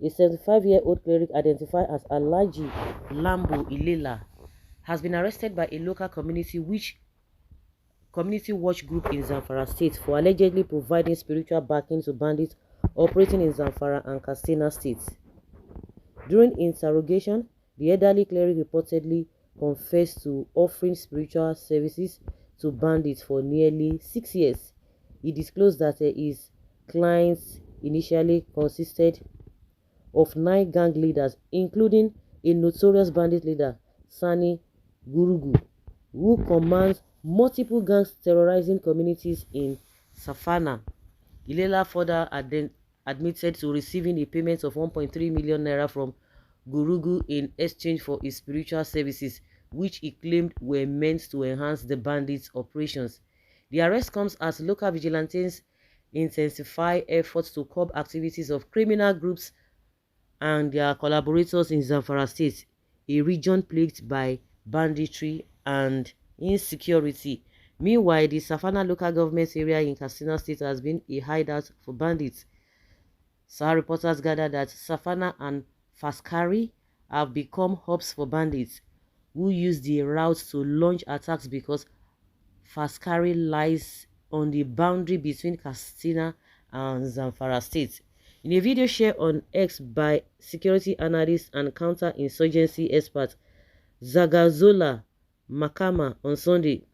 a 75-year-old cleric identified as Alhaji Lambo Ilela, has been arrested by a local community watch group in Zamfara State for allegedly providing spiritual backing to bandits operating in Zamfara and Katsina states. During interrogation, the elderly cleric reportedly confessed to offering spiritual services to bandits for nearly 6 years. He disclosed that his clients initially consisted of 9 gang leaders, including a notorious bandit leader, Sani Gurugu, who commands multiple gangs terrorizing communities in Savannah. Ilela further admitted to receiving a payment of 1.3 million naira from Gurugu in exchange for his spiritual services, which he claimed were meant to enhance the bandits' operations. The arrest comes as local vigilantes intensify efforts to curb activities of criminal groups and their collaborators in Zamfara State, a region plagued by banditry and insecurity. Meanwhile, the Savannah local government area in Katsina State has been a hideout for bandits. Some reporters gathered that Savannah and Faskari have become hubs for bandits who use the route to launch attacks because Faskari lies on the boundary between Katsina and Zamfara State. In a video shared on X by security analyst and counter-insurgency expert Zagazola Makama on Sunday,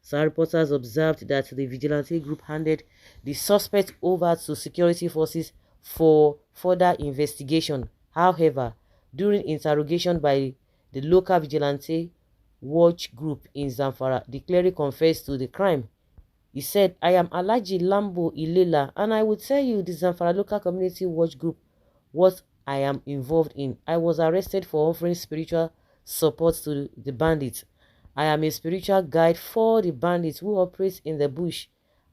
some reporters observed that the vigilante group handed the suspect over to security forces for further investigation. However, during interrogation by the local vigilante watch group in Zamfara, the cleric confessed to the crime. He said, "I am Alhaji Lambo Ilela, and I will tell you the Zamfara local community watch group what I am involved in. I was arrested for offering spiritual support to the bandits. I am a spiritual guide for the bandits who operate in the bush.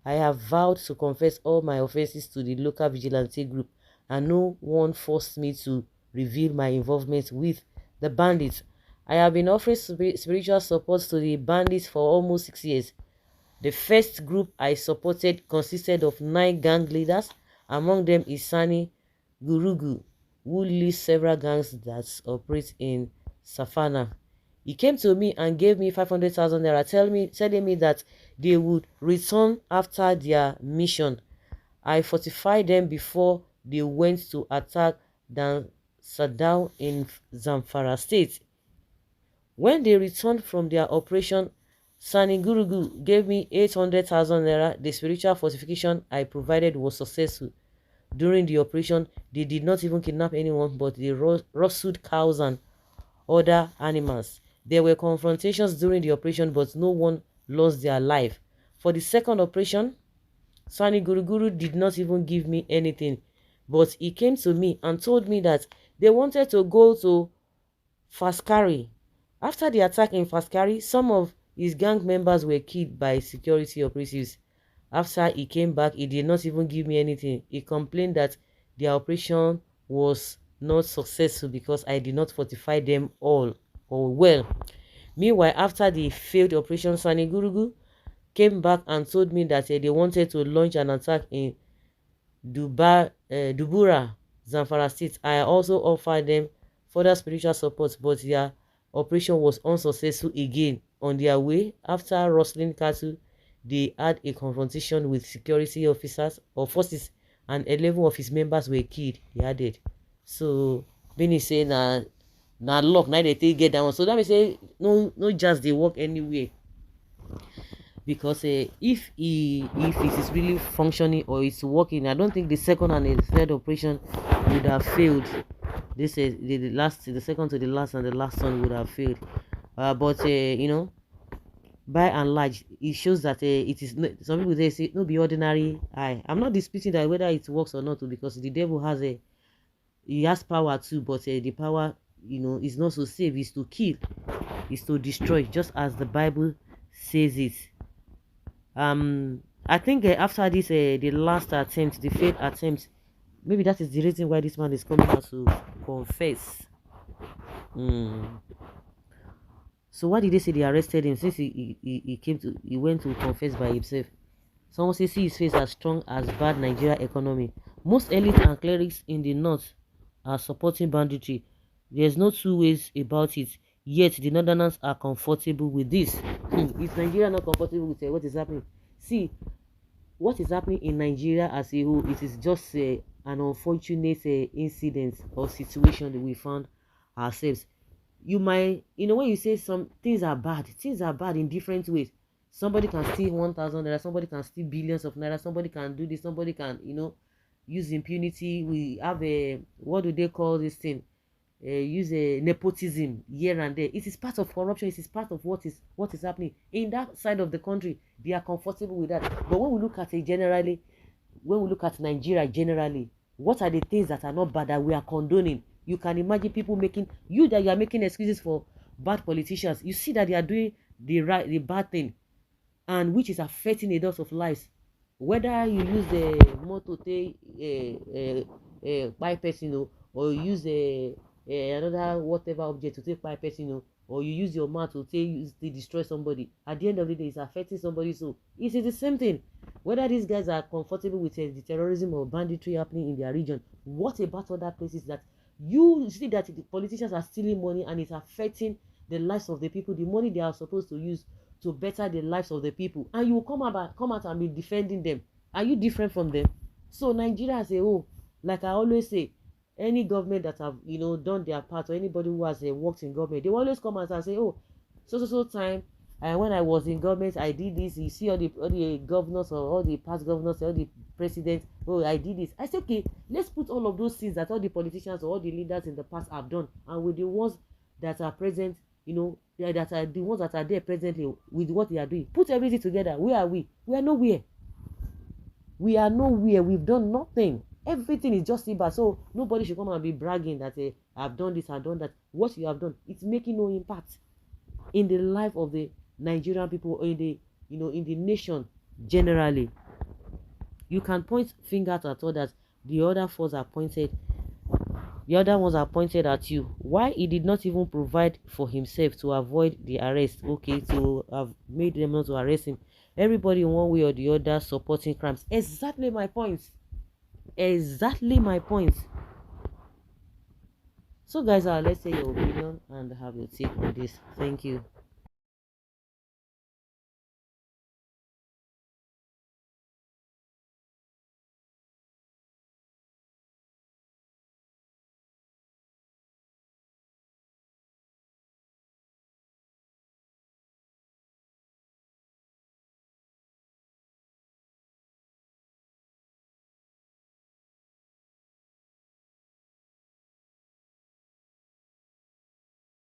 I have vowed to confess all my offenses to the local vigilante group, and no one forced me to reveal my involvement with the bandits. I have been offering spiritual support to the bandits for almost 6 years. The first group I supported consisted of 9 gang leaders. Among them is Sani Gurugu, who leads several gangs that operate in Savannah. He came to me and gave me 500,000 naira, telling me that they would return after their mission. I fortified them before they went to attack Dan Sadao in Zamfara State. When they returned from their operation, Sani Gurugu gave me 800,000 naira. The spiritual fortification I provided was successful. During the operation, they did not even kidnap anyone, but they rustled cows and other animals. There were confrontations during the operation, but no one lost their life. For the second operation, Sani Guruguru did not even give me anything, but he came to me and told me that they wanted to go to Faskari. After the attack in Faskari, some of his gang members were killed by security operatives. After he came back, he did not even give me anything. He complained that the operation was not successful because I did not fortify them all or well. Meanwhile, after the failed operation, Sani Gurugu came back and told me that they wanted to launch an attack in Dubura, Zamfara State. I also offered them further spiritual support, but their operation was unsuccessful again. On their way, after rustling cattle, they had a confrontation with security officers or forces, and 11 of his members were killed. He added. So, Benny say na luck, now they take get that one. So that means say no just they work anywhere. Because if it is really functioning or it's working, I don't think the second and the third operation would have failed. This is the second to the last and the last one would have failed. But you know, by and large, it shows that it is not, some people they say no be ordinary eye. I'm not disputing that whether it works or not, because the devil has he has power too, but the power, you know, is not to save, is to kill, is to destroy, just as the Bible says it. I think after this the last attempt, the failed attempt, maybe that is the reason why this man is coming out to confess. So why did they say they arrested him? Since he went to confess by himself. Someone say see his face as strong as bad Nigeria economy. Most elites and clerics in the north are supporting banditry. There's no two ways about it. Yet the Northerners are comfortable with this. Is Nigeria not comfortable with what is happening? See, what is happening in Nigeria as a whole, it is just an unfortunate incident or situation that we found ourselves. You might, when you say some things are bad in different ways. Somebody can steal 1,000 naira, somebody can steal billions of naira, somebody can do this, somebody can, use impunity. We have a, what do they call this thing? Use a nepotism here and there. It is part of corruption. It is part of what is happening in that side of the country. They are comfortable with that. But when we look at it generally, when we look at Nigeria generally, what are the things that are not bad that we are condoning? You can imagine people making you are making excuses for bad politicians. You see that they are doing the bad thing, and which is affecting a lot of lives. Whether you use the motor to buy person, or you use another whatever object to take buy person, or you use your mouth to use to destroy somebody. At the end of the day, it's affecting somebody. So it is the same thing. Whether these guys are comfortable with the terrorism or banditry happening in their region, what about other places that you see that the politicians are stealing money and it's affecting the lives of the people, the money they are supposed to use to better the lives of the people, and you will come out and be defending them? Are you different from them? So Nigeria as a whole, like I always say, any government that have done their part, or anybody who has worked in government, they will always come out and say, oh, so time, and when I was in government I did this. You see all the governors, or all the past governors, all the presidents, oh, I did this. I say, okay, let's put all of those things that all the politicians or all the leaders in the past have done, and with the ones that are present, that are the ones that are there presently, with what they are doing, put everything together. Where are we? We are nowhere. We are nowhere. We've done nothing. Everything is just bad. So nobody should come and be bragging that I've done this, I've done that. What you have done, it's making no impact in the life of the Nigerian people, or in the in the nation generally. You can point fingers at others. The other ones are pointed at you. Why he did not even provide for himself to avoid the arrest? Okay, to have made them not to arrest him. Everybody in one way or the other supporting crimes. Exactly my point. Exactly my point. So guys, let's say your opinion and have your take on this. Thank you.